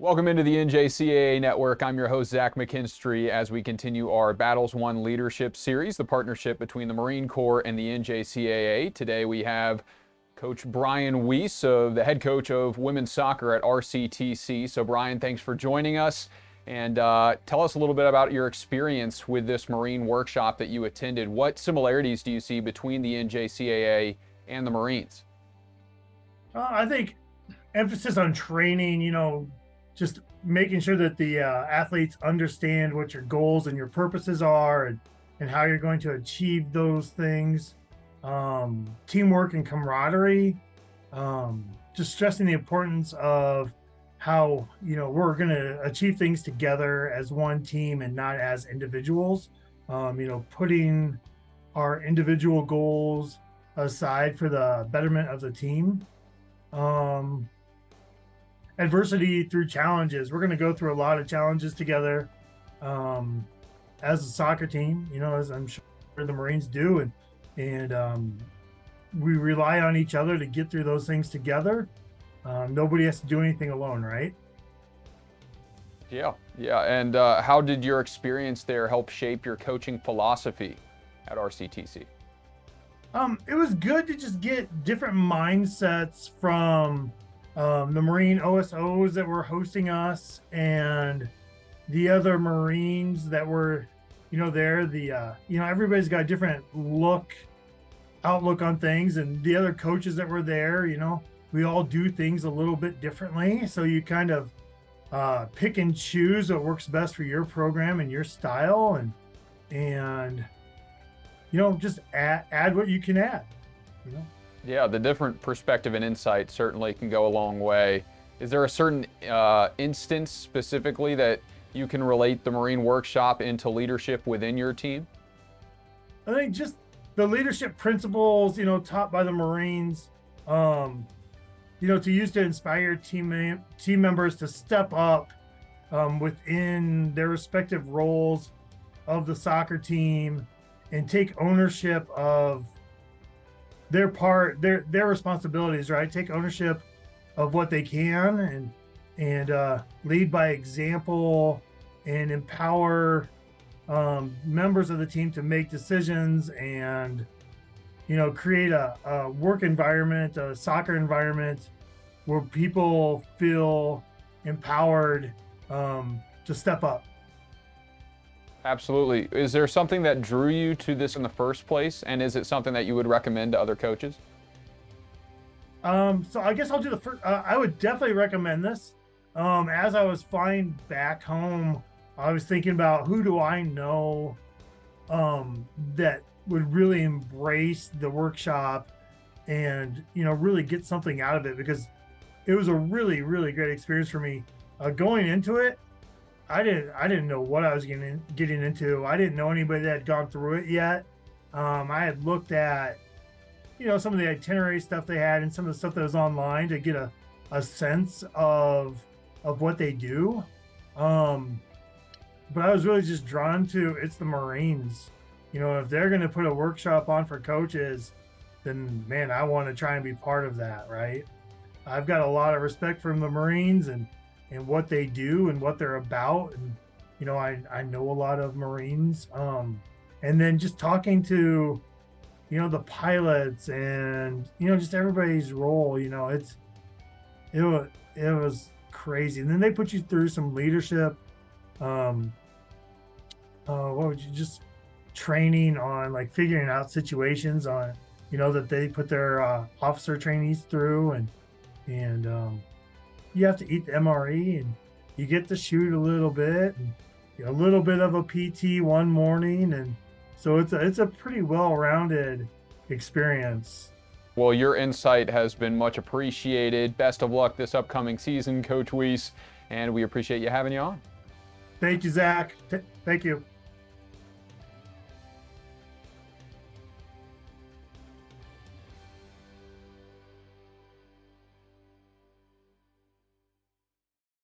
Welcome into the NJCAA Network. I'm your host, Zach McKinstry, as we continue our Battles Won Leadership series, the partnership between the Marine Corps and the NJCAA. Today we have Coach Bryan Weiss, the head coach of women's soccer at RCTC. So Bryan, thanks for joining us. And tell us a little bit about your experience with this Marine workshop that you attended. What similarities do you see between the NJCAA and the Marines? I think emphasis on training, just making sure that the athletes understand what your goals and your purposes are and how you're going to achieve those things. Teamwork and camaraderie, just stressing the importance of how, we're going to achieve things together as one team and not as individuals. Putting our individual goals aside for the betterment of the team. Adversity through challenges. We're going to go through a lot of challenges together as a soccer team, as I'm sure the Marines do. And we rely on each other to get through those things together. Nobody has to do anything alone, right? Yeah. And how did your experience there help shape your coaching philosophy at RCTC? It was good to just get different mindsets from the Marine OSOs that were hosting us and the other Marines that were, there. Everybody's got a different outlook on things, and the other coaches that were there, we all do things a little bit differently. So you kind of pick and choose what works best for your program and your style, and just add what you can add. Yeah, the different perspective and insight certainly can go a long way. Is there a certain instance specifically that you can relate the Marine workshop into leadership within your team? I think just the leadership principles, taught by the Marines, to use to inspire team members to step up within their respective roles of the soccer team and take ownership of their part, their responsibilities, right? Take ownership of what they can and lead by example and empower members of the team to make decisions and, create a work environment, a soccer environment where people feel empowered to step up. Absolutely. Is there something that drew you to this in the first place? And is it something that you would recommend to other coaches? So I guess I'll do the first. I would definitely recommend this. As I was flying back home, I was thinking about who do I know that would really embrace the workshop and, really get something out of it, because it was a really, really great experience for me. Going into it, I didn't know what I was getting into. I didn't know anybody that had gone through it yet. I had looked at, some of the itinerary stuff they had and some of the stuff that was online to get a sense of what they do. But I was really just drawn to, it's the Marines. If they're going to put a workshop on for coaches, then man, I want to try and be part of that, right? I've got a lot of respect for the Marines and what they do and what they're about. And, I know a lot of Marines. And then just talking to, the pilots and, just everybody's role, it was crazy. And then they put you through some leadership, just training on like figuring out situations on, that they put their officer trainees through and you have to eat the MRE and you get to shoot a little bit and a little bit of a PT one morning. And so it's a pretty well-rounded experience. Well, your insight has been much appreciated. Best of luck this upcoming season, Coach Weiss, and we appreciate you having you on. Thank you, Zach. Thank you.